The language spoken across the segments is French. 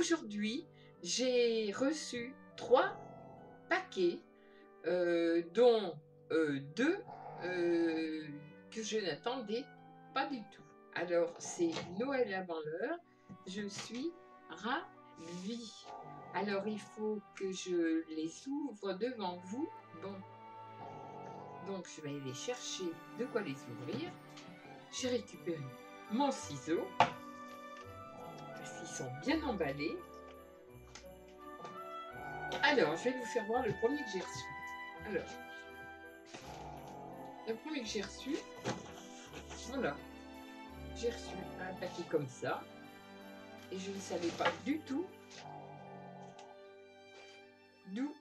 aujourd'hui, j'ai reçu 3 paquets, dont 2 que je n'attendais pas du tout. Alors, c'est Noël avant l'heure. Je suis ravie. Alors, il faut que je les ouvre devant vous. Bon, donc je vais aller chercher de quoi les ouvrir. J'ai récupéré mon ciseau, parce qu'ils sont bien emballés. Alors, je vais vous faire voir le premier que j'ai reçu. Alors, le premier que j'ai reçu, voilà. J'ai reçu un paquet comme ça. Et je ne savais pas du tout d'où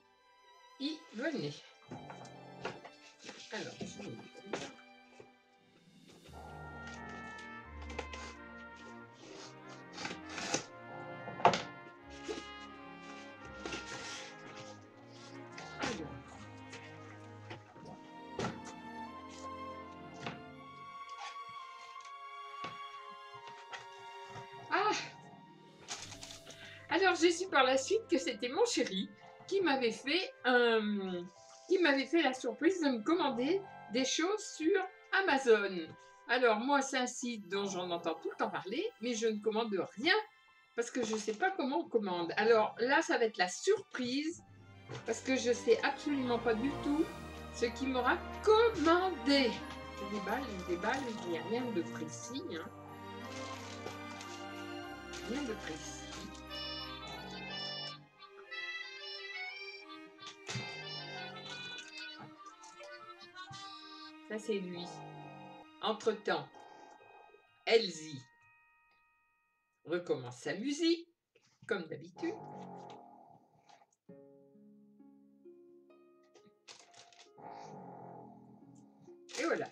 il venait. Alors, je vais l'ouvrir. Alors, j'ai su par la suite que c'était mon chéri qui m'avait fait la surprise de me commander des choses sur Amazon. Alors, moi, c'est un site dont j'en entends tout le temps parler, mais je ne commande rien parce que je ne sais pas comment on commande. Alors là, ça va être la surprise parce que je ne sais absolument pas du tout ce qu'il m'aura commandé. Je déballe, il n'y a rien de précis. Hein. Rien de précis. Ça, c'est lui. Entre-temps, Elsie recommence sa musique, comme d'habitude. Et voilà.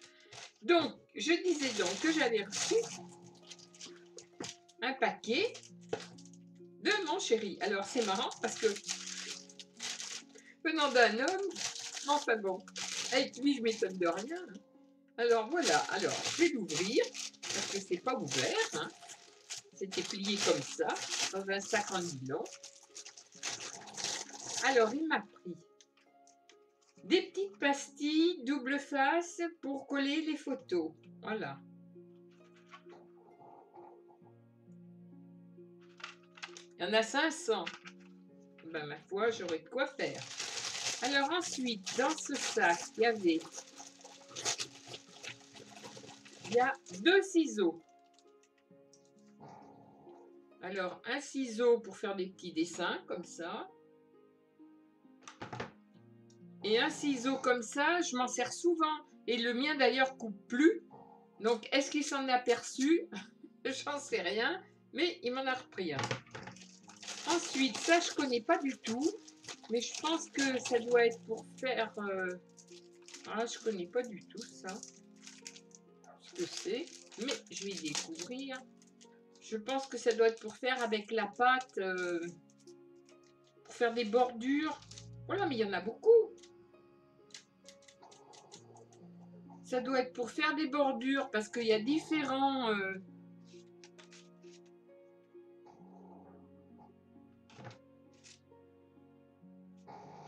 Donc, je disais donc que j'avais reçu un paquet de mon chéri. Alors, c'est marrant parce que venant d'un homme, enfin bon, avec lui, je m'étonne de rien. Hein. Alors, voilà. Alors, je vais l'ouvrir parce que c'est pas ouvert. Hein. C'était plié comme ça, dans un sac en nylon. Alors, il m'a pris des petites pastilles double face pour coller les photos. Voilà. Il y en a 500. Ben, ma foi, j'aurais de quoi faire. Alors ensuite, dans ce sac, il y a 2 ciseaux. Alors, un ciseau pour faire des petits dessins, comme ça. Et un ciseau comme ça, je m'en sers souvent. Et le mien, d'ailleurs, coupe plus. Donc, est-ce qu'il s'en est aperçu? J'en sais rien. Mais il m'en a repris un. Ensuite, ça, je connais pas du tout. Mais je pense que ça doit être pour faire... Ah, je connais pas du tout ça. Ce que c'est. Mais je vais découvrir. Je pense que ça doit être pour faire avec la pâte, pour faire des bordures. Voilà, mais il y en a beaucoup. Ça doit être pour faire des bordures parce qu'il y a différents...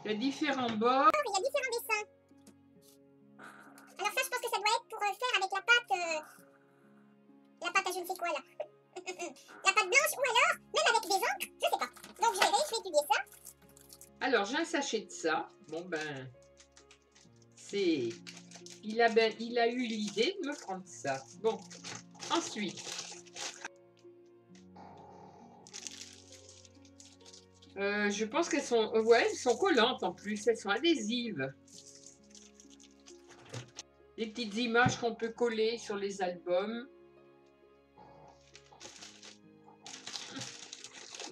il y a différents bords. Il y a différents dessins. Alors ça, je pense que ça doit être pour faire avec la pâte à je ne sais quoi là. La pâte blanche ou alors même avec des encres, je sais pas. Donc je vais étudier ça. Alors j'ai un sachet de ça. Bon ben, c'est... Il a eu l'idée de me prendre ça. Bon, ensuite... je pense qu'elles sont... ouais, elles sont collantes en plus. Elles sont adhésives. Des petites images qu'on peut coller sur les albums.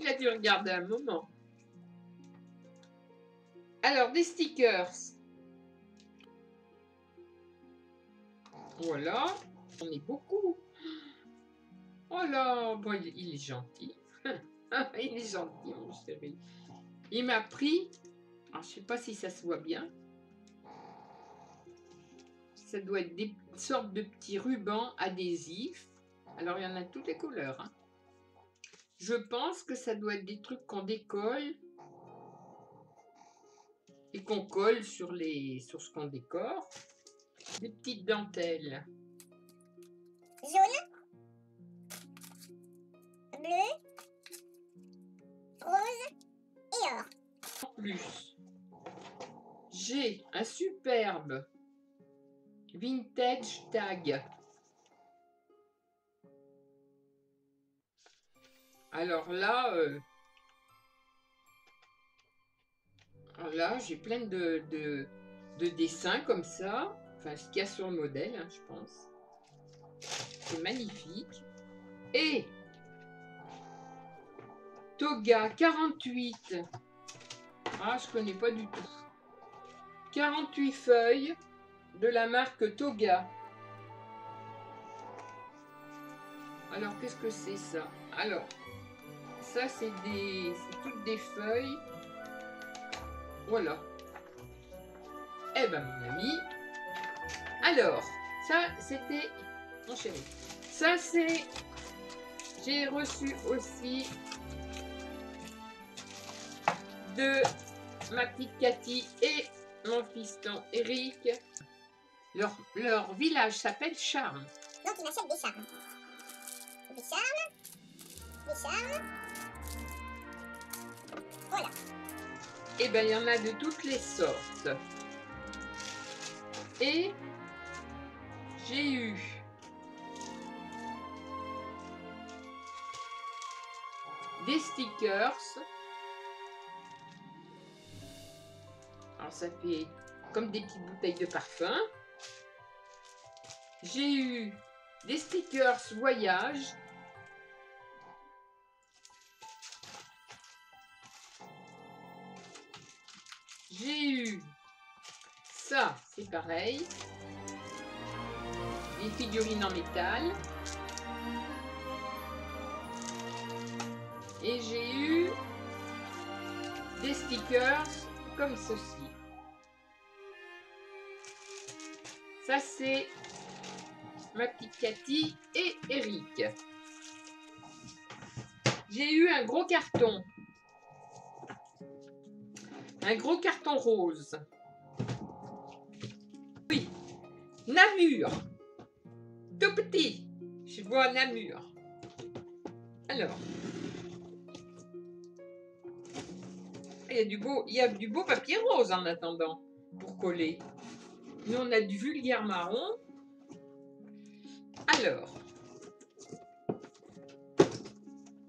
Il a dû regarder un moment. Alors, des stickers. Voilà. On est beaucoup. Oh là, bon, il est gentil. Il est gentil, mon chéri. Il m'a pris... Alors, je ne sais pas si ça se voit bien. Ça doit être des sortes de petits rubans adhésifs. Alors, il y en a toutes les couleurs. Hein. Je pense que ça doit être des trucs qu'on décolle et qu'on colle sur ce qu'on décore. Des petites dentelles. Jaune, bleu, rose et or. En plus, j'ai un superbe vintage tag. Alors là, j'ai plein de dessins comme ça. Enfin, ce qu'il y a sur le modèle, hein, je pense. C'est magnifique. Et Toga 48. Ah, je connais pas du tout. 48 feuilles de la marque Toga. Alors, qu'est-ce que c'est ça? Alors, ça, c'est toutes des feuilles. Voilà. Eh ben, mon ami. Alors, ça, c'était mon chéri. Ça, c'est... J'ai reçu aussi de ma petite Cathy et mon fiston Eric. Leur village s'appelle Charmes. Donc il m'achète des charmes. Des charmes. Des charmes. Voilà. Eh bien, il y en a de toutes les sortes. Et j'ai eu des stickers. Alors, ça fait comme des petites bouteilles de parfum. J'ai eu des stickers voyage. J'ai eu ça, c'est pareil. Des figurines en métal. Et j'ai eu des stickers comme ceci. Ça, c'est ma petite Cathy et Eric. J'ai eu un gros carton. Un gros carton rose. Oui. Namur. Tout petit. Je vois Namur. Alors. Il y a du beau papier rose en attendant pour coller. Nous, on a du vulgaire marron. Alors.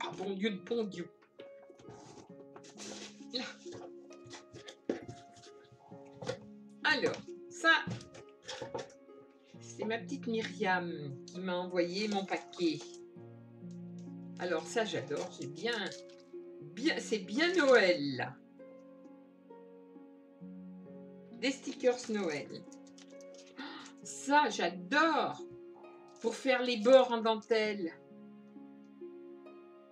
Ah, bon Dieu de bon Dieu. Là. Alors, ça, c'est ma petite Myriam qui m'a envoyé mon paquet. Alors ça, j'adore. C'est c'est bien Noël, là. Des stickers Noël. Ça, j'adore. Pour faire les bords en dentelle.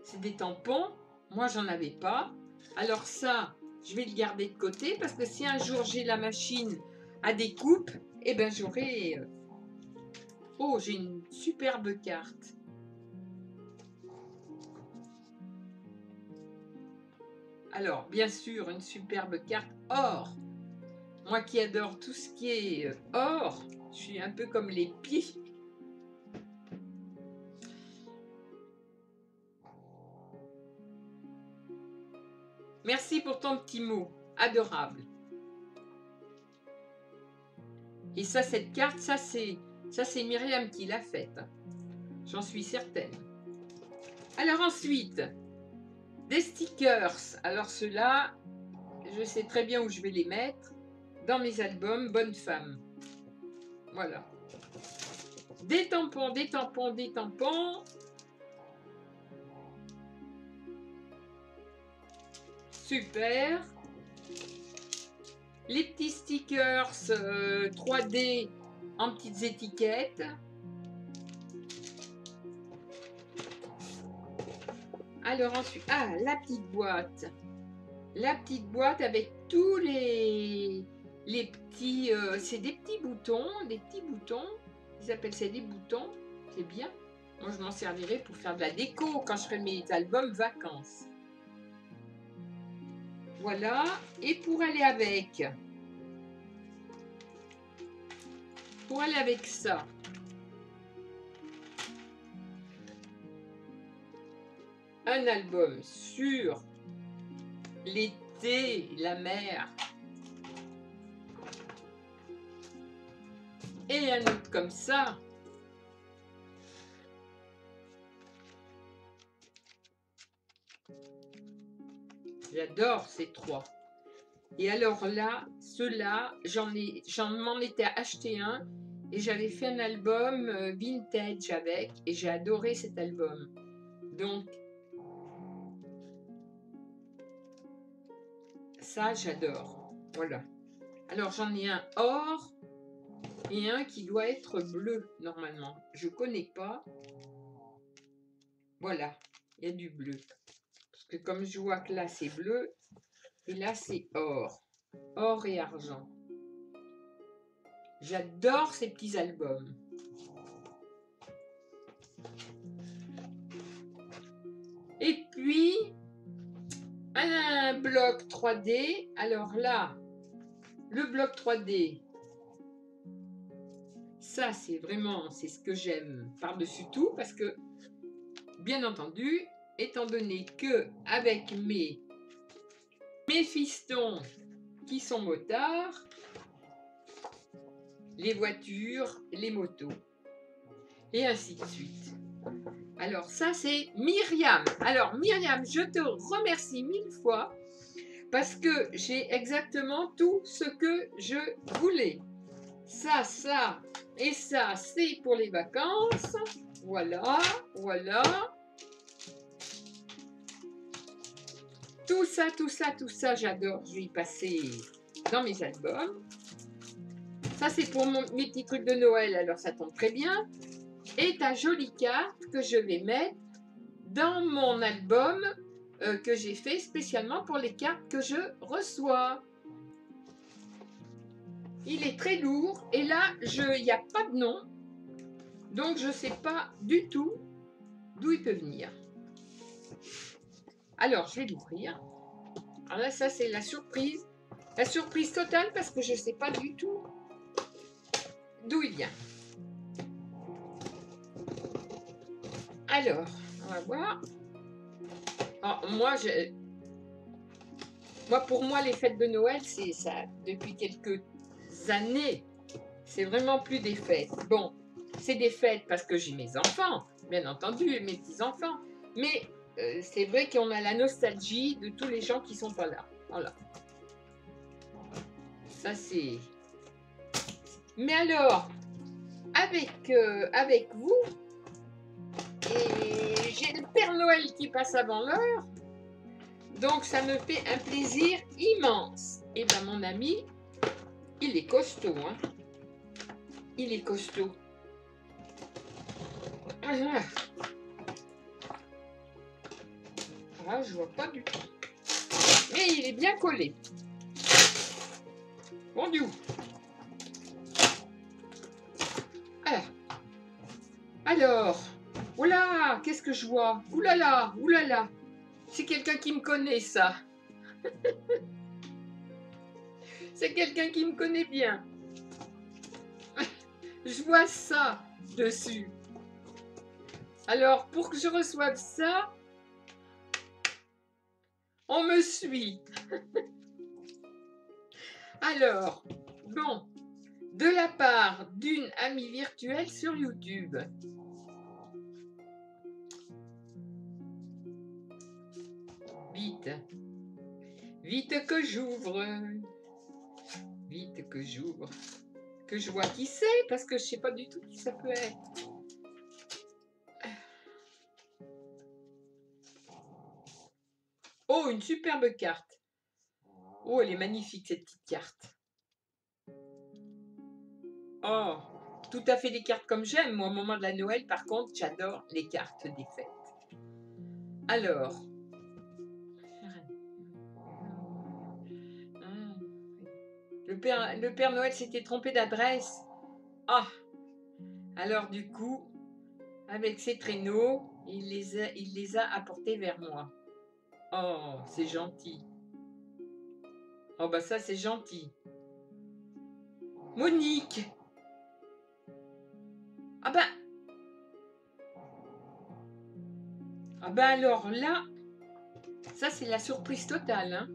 C'est des tampons. Moi, j'en avais pas. Alors ça, je vais le garder de côté parce que si un jour j'ai la machine à découpe, eh ben j'aurai... Oh, j'ai une superbe carte. Alors, bien sûr, une superbe carte or. Moi qui adore tout ce qui est or, je suis un peu comme les pieds. Merci pour ton petit mot, adorable. Et ça, cette carte, ça c'est Myriam qui l'a faite. J'en suis certaine. Alors ensuite, des stickers. Alors ceux-là, je sais très bien où je vais les mettre. Dans mes albums Bonne Femme. Voilà. Des tampons, des tampons, des tampons. Super. Les petits stickers 3D en petites étiquettes. Alors ensuite, la petite boîte. La petite boîte avec tous les petits... c'est des petits boutons, Ils appellent ça des boutons. C'est bien. Moi, je m'en servirai pour faire de la déco quand je ferai mes albums vacances. Voilà. Et pour aller avec ça, un album sur l'été, la mer. Et un autre comme ça. J'adore ces trois. Et alors là, ceux-là, j'en m'en étais acheté un et j'avais fait un album vintage avec et j'ai adoré cet album. Donc, ça, j'adore. Voilà. Alors, j'en ai un or et un qui doit être bleu, normalement. Je connais pas. Voilà, il y a du bleu. Parce que comme je vois que là, c'est bleu et là, c'est or. Or et argent. J'adore ces petits albums. Et puis, un bloc 3D. Alors là, le bloc 3D, ça, c'est vraiment, c'est ce que j'aime par-dessus tout. Parce que, bien entendu, étant donné que avec mes fistons qui sont motards, les voitures, les motos, et ainsi de suite. Alors ça, c'est Myriam. Alors Myriam, je te remercie 1000 fois parce que j'ai exactement tout ce que je voulais. Ça, ça et ça, c'est pour les vacances. Voilà, voilà. Tout ça, tout ça, tout ça, j'adore. Je vais y passer dans mes albums. Ça, c'est pour mes petits trucs de Noël, alors ça tombe très bien. Et ta jolie carte que je vais mettre dans mon album que j'ai fait spécialement pour les cartes que je reçois. Il est très lourd et là, il n'y a pas de nom. Donc, je ne sais pas du tout d'où il peut venir. Alors, je vais l'ouvrir. Alors là, ça, c'est la surprise. La surprise totale parce que je ne sais pas du tout d'où il vient. Alors, on va voir. Alors, pour moi, les fêtes de Noël, c'est ça. Depuis quelques années, c'est vraiment plus des fêtes. Bon, c'est des fêtes parce que j'ai mes enfants, bien entendu, mes petits-enfants. Mais c'est vrai qu'on a la nostalgie de tous les gens qui sont pas là. Voilà. Ça, c'est... Mais alors, avec vous, et j'ai le Père Noël qui passe avant l'heure, donc ça me fait un plaisir immense. Et ben mon ami, il est costaud, hein. Il est costaud. Ah, je vois pas du tout. Mais il est bien collé. Bon Dieu. Alors, oula, qu'est-ce que je vois? Oulala, oulala. C'est quelqu'un qui me connaît, ça. C'est quelqu'un qui me connaît bien. Je vois ça dessus. Alors, pour que je reçoive ça, on me suit. Alors, bon, de la part d'une amie virtuelle sur YouTube. Vite. Vite que j'ouvre. Vite que j'ouvre. Que je vois qui c'est, parce que je ne sais pas du tout qui ça peut être. Oh, une superbe carte. Oh, elle est magnifique, cette petite carte. Oh, tout à fait des cartes comme j'aime. Moi, au moment de la Noël, par contre, j'adore les cartes des fêtes. Alors. Le Père Noël s'était trompé d'adresse. Ah. Alors, du coup, avec ses traîneaux, il les a apportés vers moi. Oh, c'est gentil. Oh, bah ça, c'est gentil. Monique. Ah ben alors là, ça c'est la surprise totale. Hein.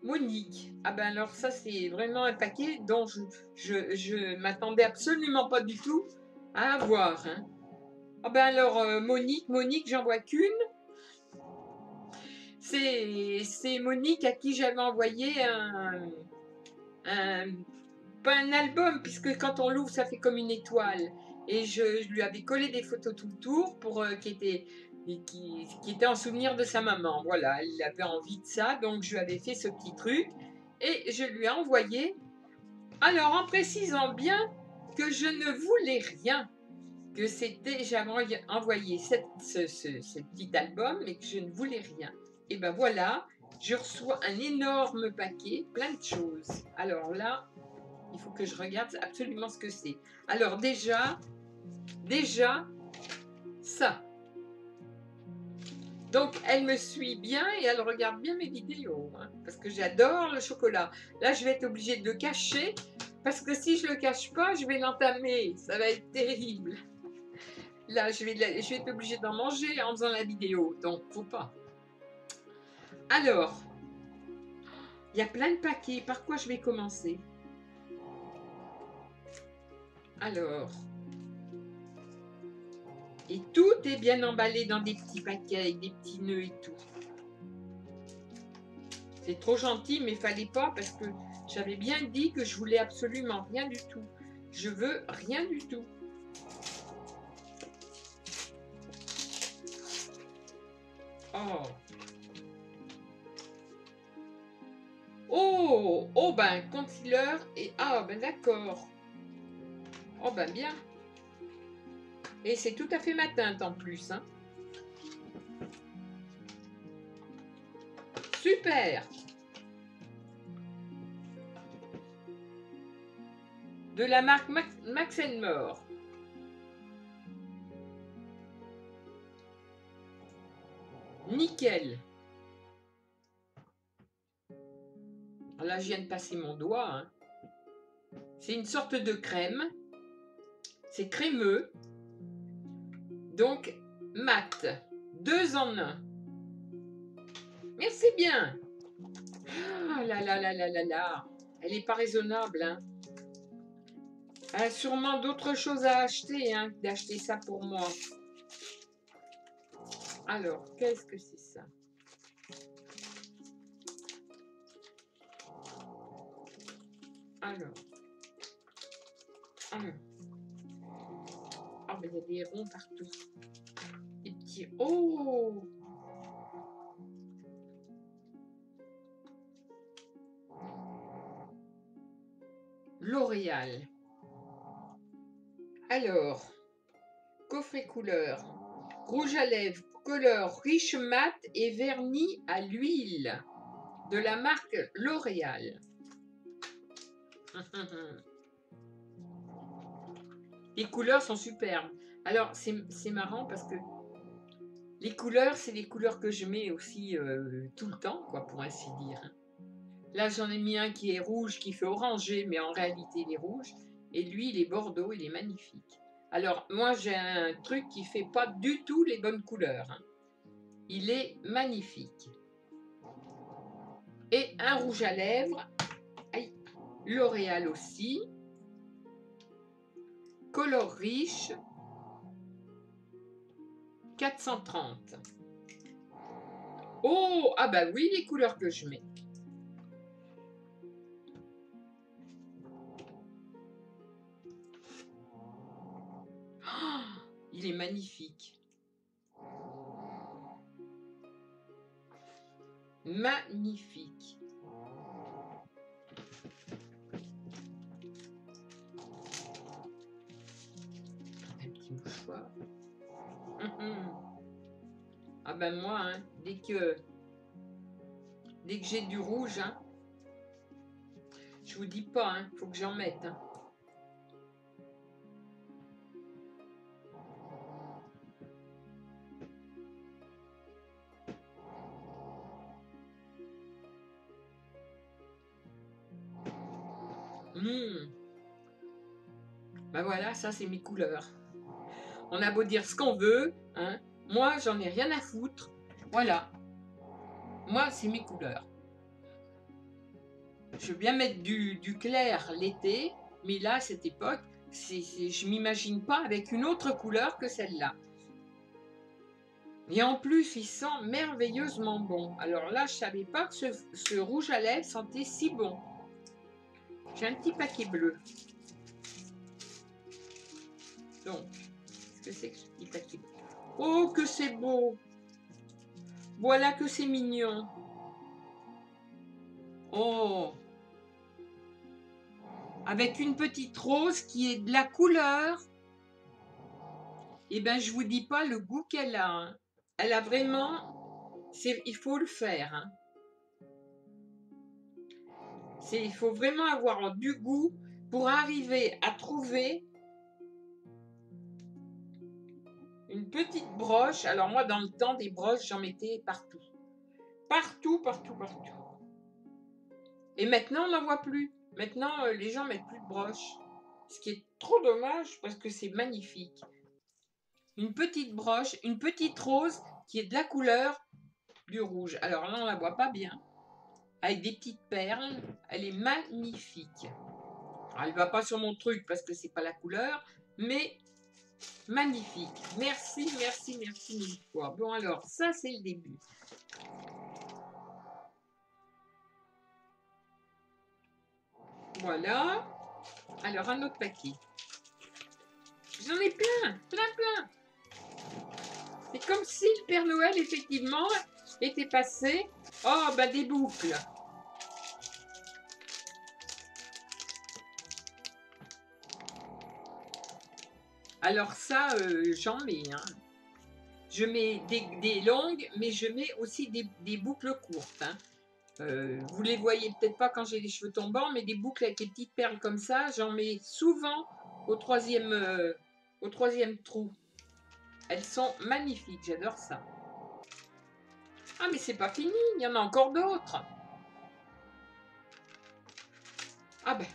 Monique. Ah ben alors ça c'est vraiment un paquet dont je m'attendais absolument pas du tout à avoir. Hein. Ah ben alors Monique, j'en vois qu'une. C'est Monique à qui j'avais envoyé pas un album, puisque quand on l'ouvre, ça fait comme une étoile. Et je lui avais collé des photos tout le tour pour qui était en souvenir de sa maman. Voilà, elle avait envie de ça, donc je lui avais fait ce petit truc et je lui ai envoyé. Alors, en précisant bien que je ne voulais rien, que j'avais envoyé ce petit album, mais que je ne voulais rien. Et ben voilà, je reçois un énorme paquet, plein de choses. Alors là, il faut que je regarde absolument ce que c'est. Alors déjà, ça. Donc, elle me suit bien et elle regarde bien mes vidéos. Hein, parce que j'adore le chocolat. Là, je vais être obligée de le cacher. Parce que si je ne le cache pas, je vais l'entamer. Ça va être terrible. Là, je vais être obligée d'en manger en faisant la vidéo. Donc, faut pas. Alors, il y a plein de paquets. Par quoi je vais commencer? Alors, et tout est bien emballé dans des petits paquets avec des petits nœuds et tout. C'est trop gentil, mais fallait pas parce que j'avais bien dit que je voulais absolument rien du tout. Je veux rien du tout. Oh. Oh, oh ben concealer et ah ben d'accord. Oh ben bien. Et c'est tout à fait ma teinte en plus. Hein. Super. De la marque Max More. Nickel. Là, je viens de passer mon doigt. Hein. C'est une sorte de crème. C'est crémeux. Donc, mat. 2 en 1. Merci bien. Ah là là là là là là. Elle n'est pas raisonnable. Hein. Elle a sûrement d'autres choses à acheter hein, d'acheter ça pour moi. Alors, qu'est-ce que c'est ça? Alors. Ah, ben, il y a des ronds partout. Des petits... Oh! L'Oréal. Alors, coffret couleur. Rouge à lèvres, couleur riche mat et vernis à l'huile. De la marque L'Oréal. Les couleurs sont superbes. Alors, c'est marrant parce que les couleurs, c'est les couleurs que je mets aussi tout le temps, quoi, pour ainsi dire. Là, j'en ai mis un qui est rouge, qui fait orangé, mais en réalité, il est rouge. Et lui, il est bordeaux, il est magnifique. Alors, moi, j'ai un truc qui ne fait pas du tout les bonnes couleurs. Hein. Il est magnifique. Et un rouge à lèvres. L'Oréal aussi. Color riche. 430. Oh, ah bah oui, les couleurs que je mets. Oh, il est magnifique. Magnifique. Un petit mouchoir. Ah ben moi, hein, dès que j'ai du rouge, hein, je vous dis pas, hein, faut que j'en mette. Hein. Ben voilà, ça c'est mes couleurs. On a beau dire ce qu'on veut, hein. Moi j'en ai rien à foutre. Voilà. Moi c'est mes couleurs. Je veux bien mettre du clair l'été, mais là à cette époque, je m'imagine pas avec une autre couleur que celle-là. Et en plus, il sent merveilleusement bon. Alors là, je savais pas que ce rouge à lèvres sentait si bon. J'ai un petit paquet bleu. Donc, qu'est-ce que c'est que ce petit paquet bleu? Oh, que c'est beau! Voilà que c'est mignon. Oh! Avec une petite rose qui est de la couleur. Eh bien, je vous dis pas le goût qu'elle a. Hein. Elle a vraiment... il faut le faire. Hein. Il faut vraiment avoir du goût pour arriver à trouver une petite broche. Alors moi, dans le temps des broches, j'en mettais partout. Partout, partout, partout. Et maintenant, on n'en voit plus. Maintenant, les gens mettent plus de broches. Ce qui est trop dommage parce que c'est magnifique. Une petite broche, une petite rose qui est de la couleur du rouge. Alors là, on la voit pas bien. Avec des petites perles. Elle est magnifique. Alors, elle ne va pas sur mon truc parce que c'est pas la couleur. Mais magnifique. Merci, merci, merci mille fois. Bon alors, ça c'est le début. Voilà. Alors, un autre paquet. J'en ai plein, plein, plein. C'est comme si le Père Noël, effectivement, était passé. Oh, bah des boucles. Alors ça, j'en mets. Hein. Je mets des longues, mais je mets aussi des boucles courtes. Hein. Vous les voyez peut-être pas quand j'ai les cheveux tombants, mais des boucles avec des petites perles comme ça, j'en mets souvent au troisième trou. Elles sont magnifiques, j'adore ça. Ah mais c'est pas fini, il y en a encore d'autres. Ah ben,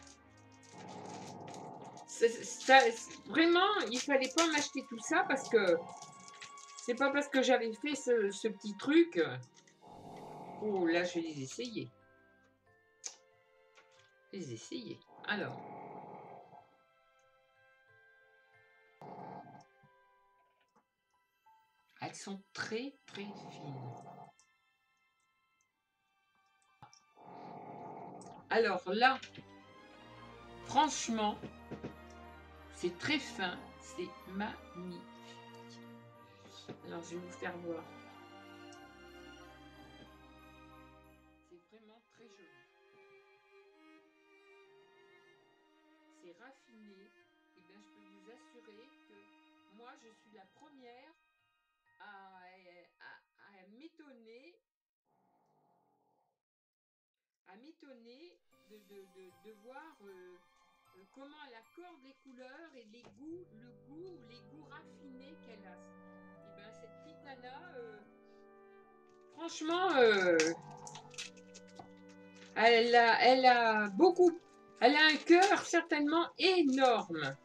vraiment, il fallait pas m'acheter tout ça parce que c'est pas parce que j'avais fait ce petit truc. Oh là, je vais les essayer. Les essayer. Alors. Elles sont très très fines. Alors là, franchement, c'est très fin, c'est magnifique. Alors je vais vous faire voir. C'est vraiment très joli. C'est raffiné. Et bien je peux vous assurer que moi je suis la première à m'étonner de voir comment elle accorde les couleurs et les goûts, les goûts raffinés qu'elle a. Et ben cette petite nana, franchement, elle a beaucoup, elle a un cœur certainement énorme.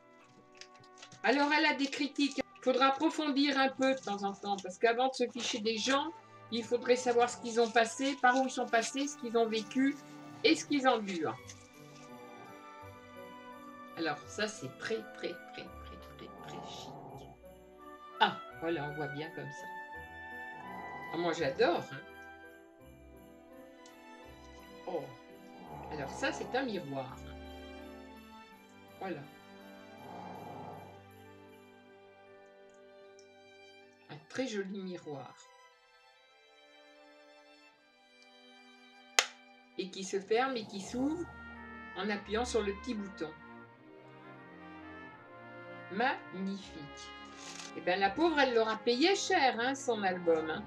Alors elle a des critiques. Il faudra approfondir un peu de temps en temps parce qu'avant de se ficher des gens, il faudrait savoir ce qu'ils ont passé, par où ils sont passés, ce qu'ils ont vécu et ce qu'ils endurent. Alors ça c'est très très très très très très chic. Ah voilà, on voit bien comme ça. Ah, moi j'adore. Hein. Oh. Alors ça c'est un miroir. Voilà. Un très joli miroir. Et qui se ferme et qui s'ouvre en appuyant sur le petit bouton. Magnifique. Et bien la pauvre, elle l'aura payé cher, hein, son album. Hein.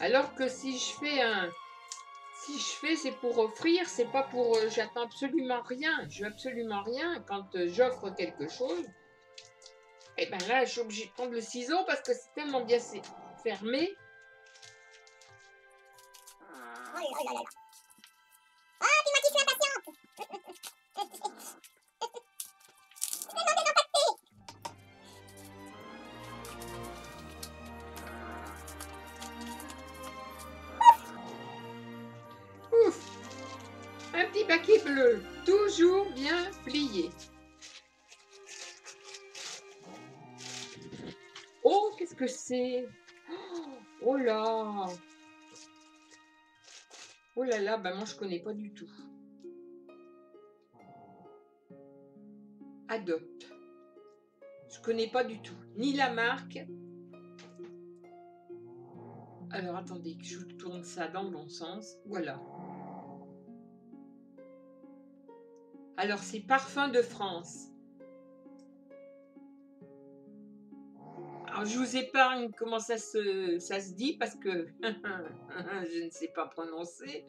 Alors que si je fais, c'est pour offrir, c'est pas pour... j'attends absolument rien. Je veux absolument rien quand j'offre quelque chose. Et bien là, je suis obligée de prendre le ciseau parce que c'est tellement bien fermé. bleu, toujours bien plié. Oh, qu'est-ce que c'est? Oh là! Oh là là, ben moi je connais pas du tout. Adopte. Je connais pas du tout. Ni la marque. Alors attendez que je tourne ça dans le bon sens. Voilà. Alors c'est Parfum de France. Alors je vous épargne comment ça se dit parce que je ne sais pas prononcer.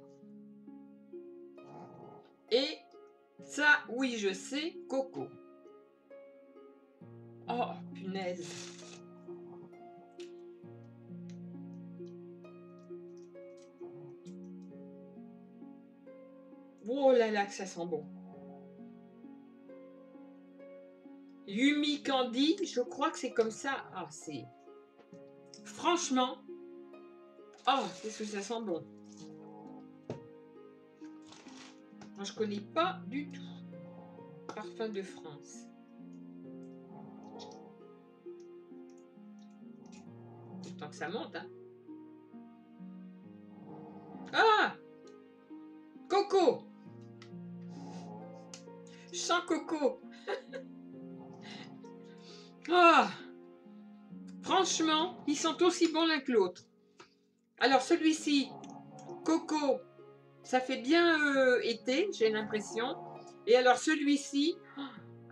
Et ça, oui, je sais, Coco. Oh, punaise. Oh là là, que ça sent bon. Yumi Candy, je crois que c'est comme ça. Ah, c'est... Franchement, oh, qu'est-ce que ça sent bon. Moi, je connais pas du tout. Parfum de France. Tant que ça monte, hein. Ah! Coco! Je sens Coco. Ah! Franchement, ils sont aussi bons l'un que l'autre. Alors, celui-ci, Coco, ça fait bien été, j'ai l'impression. Et alors, celui-ci,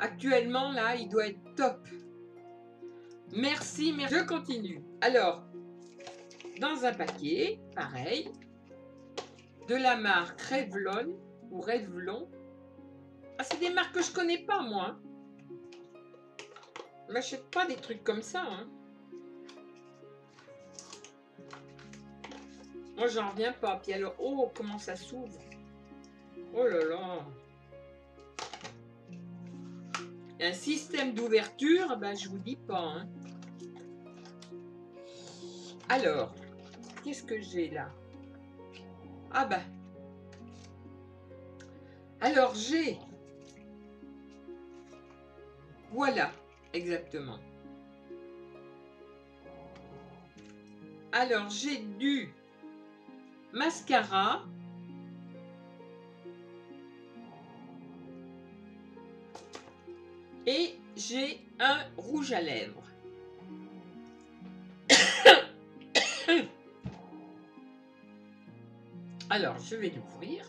actuellement, là, il doit être top. Merci, merci. Je continue. Alors, dans un paquet, pareil, de la marque Revlon ou Revlon. Ah, c'est des marques que je connais pas, moi. Je m'achète pas des trucs comme ça, hein. Moi, j'en reviens pas. Puis alors, oh, comment ça s'ouvre. Oh là là. Un système d'ouverture, ben, je vous dis pas, hein. Alors, qu'est-ce que j'ai là? Ah ben. Alors, j'ai... Voilà, exactement. Alors, j'ai du mascara. Et j'ai un rouge à lèvres. Alors, je vais l'ouvrir.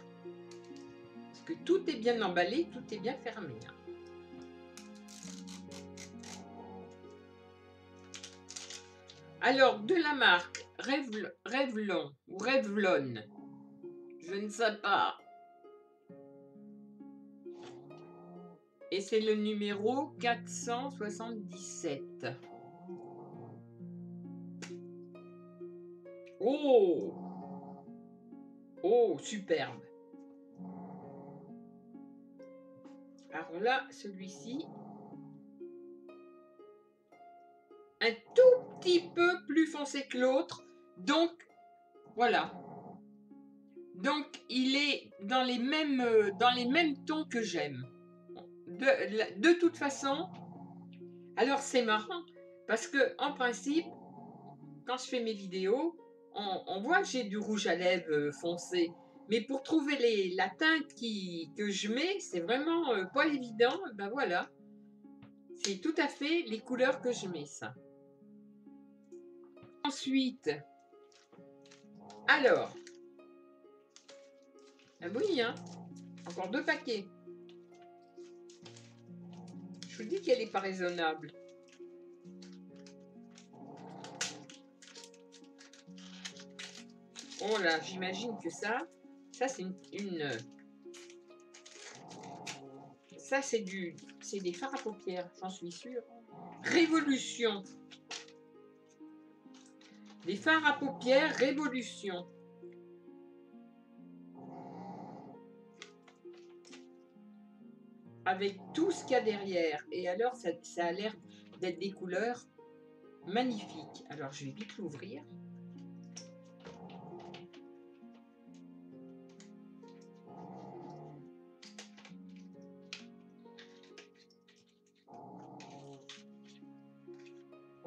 Parce que tout est bien emballé, tout est bien fermé. Alors, de la marque Revlon ou Revlon, je ne sais pas. Et c'est le numéro 477. Oh! Oh, superbe. Alors là, celui-ci, un tout petit peu plus foncé que l'autre. Donc, voilà. Donc, il est dans les mêmes tons que j'aime. De toute façon, alors c'est marrant, parce que en principe, quand je fais mes vidéos, on voit que j'ai du rouge à lèvres foncé. Mais pour trouver la teinte que je mets, c'est vraiment pas évident. Ben voilà, c'est tout à fait les couleurs que je mets, ça. Ensuite, alors, ah oui, hein, encore 2 paquets. Je vous dis qu'elle n'est pas raisonnable. Oh là, j'imagine que ça c'est ça c'est des fards à paupières, j'en suis sûre. Révolution. Des fards à paupières Révolution. Avec tout ce qu'il y a derrière. Et alors, ça a l'air d'être des couleurs magnifiques. Alors, je vais vite l'ouvrir.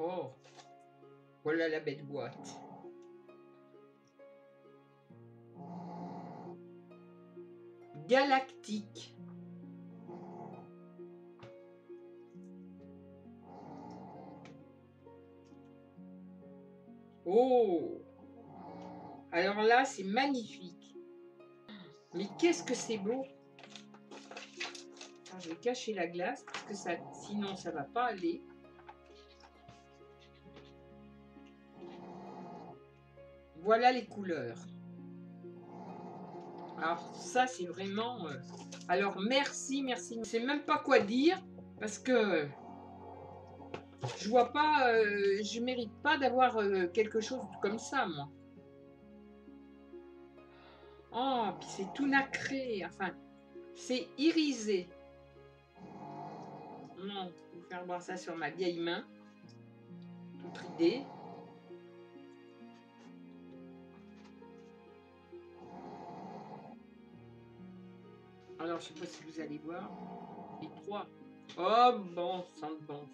Oh, voilà la belle boîte. Galactique. Oh, alors là, c'est magnifique. Mais qu'est-ce que c'est beau. Alors, je vais cacher la glace parce que ça, sinon ça va pas aller. Voilà les couleurs. Alors ça, c'est vraiment... Alors merci, merci. Je sais même pas quoi dire parce que je vois pas, je mérite pas d'avoir quelque chose comme ça, moi. Oh, puis c'est tout nacré. Enfin, c'est irisé. Non, je vais faire voir ça sur ma vieille main. Toute ridée. Alors, je sais pas si vous allez voir. Les trois. Oh, bon sang, bon sang.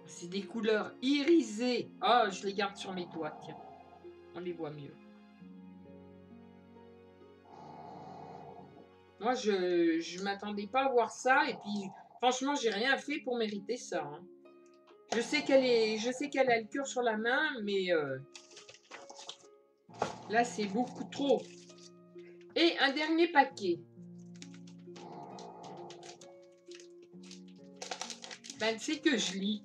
C'est des couleurs irisées. Oh, je les garde sur mes doigts, tiens. On les voit mieux. Moi, je m'attendais pas à voir ça. Et puis, franchement, j'ai rien fait pour mériter ça. Hein. Je sais qu'elle a le cœur sur la main, mais là, c'est beaucoup trop. Et un dernier paquet. Ben, c'est que je lis.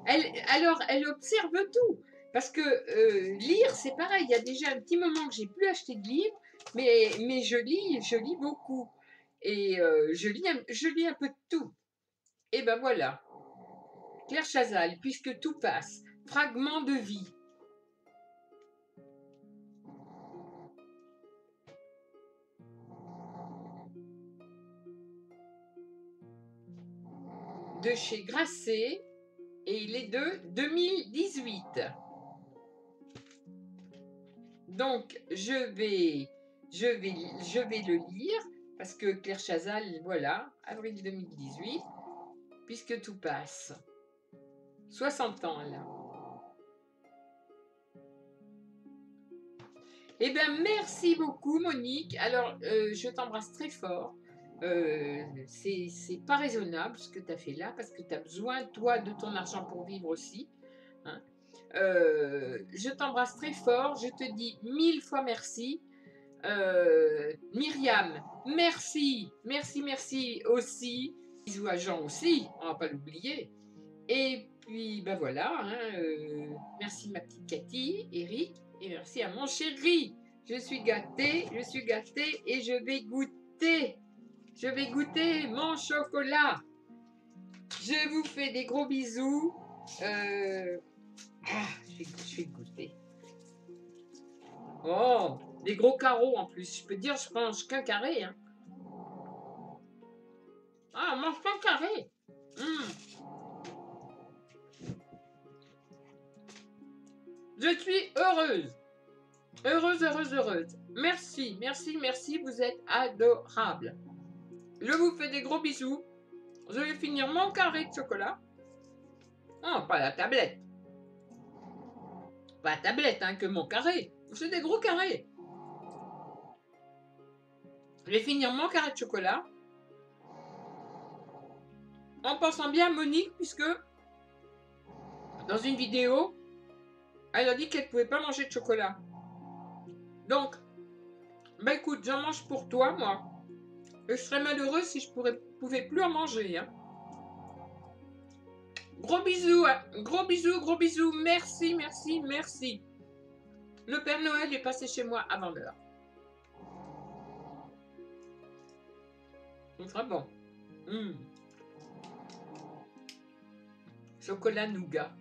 Elle observe tout. Parce que lire, c'est pareil. Il y a déjà un petit moment que j'ai plus acheté de livres, mais je lis beaucoup. Et je lis un peu de tout. Et ben voilà. Claire Chazal, puisque tout passe. Fragment de vie. De chez Grasset. Et il est de 2018. Donc, je vais le lire, parce que Claire Chazal, voilà, avril 2018, puisque tout passe. 60 ans, là. Eh bien, merci beaucoup, Monique. Alors, je t'embrasse très fort. C'est pas raisonnable ce que tu as fait là, parce que tu as besoin, toi, de ton argent pour vivre aussi. Hein. Je t'embrasse très fort. Je te dis 1000 fois merci. Myriam, merci, merci, merci aussi. Bisous à Jean aussi, on va pas l'oublier. Et puis, ben voilà, hein, merci ma petite Cathy, Eric, et merci à mon chéri. Je suis gâtée et je vais goûter. Je vais goûter mon chocolat. Je vous fais des gros bisous. Je vais goûter. Oh, des gros carreaux en plus. Je peux dire, je mange qu'un carré. Hein. Ah, on mange qu'un carré. Je suis heureuse. Heureuse, heureuse, heureuse. Merci, merci, merci. Vous êtes adorables. Je vous fais des gros bisous. Je vais finir mon carré de chocolat. Oh, pas la tablette. Pas la tablette, hein, que mon carré. C'est des gros carrés. Je vais finir mon carré de chocolat. En pensant bien à Monique, puisque dans une vidéo, elle a dit qu'elle ne pouvait pas manger de chocolat. Donc, bah écoute, j'en mange pour toi, moi. Et je serais malheureuse si je pouvais plus en manger. Hein. Gros bisous, hein. Gros bisous, gros bisous. Merci, merci, merci. Le Père Noël est passé chez moi avant l'heure. C'est très bon. Chocolat nougat.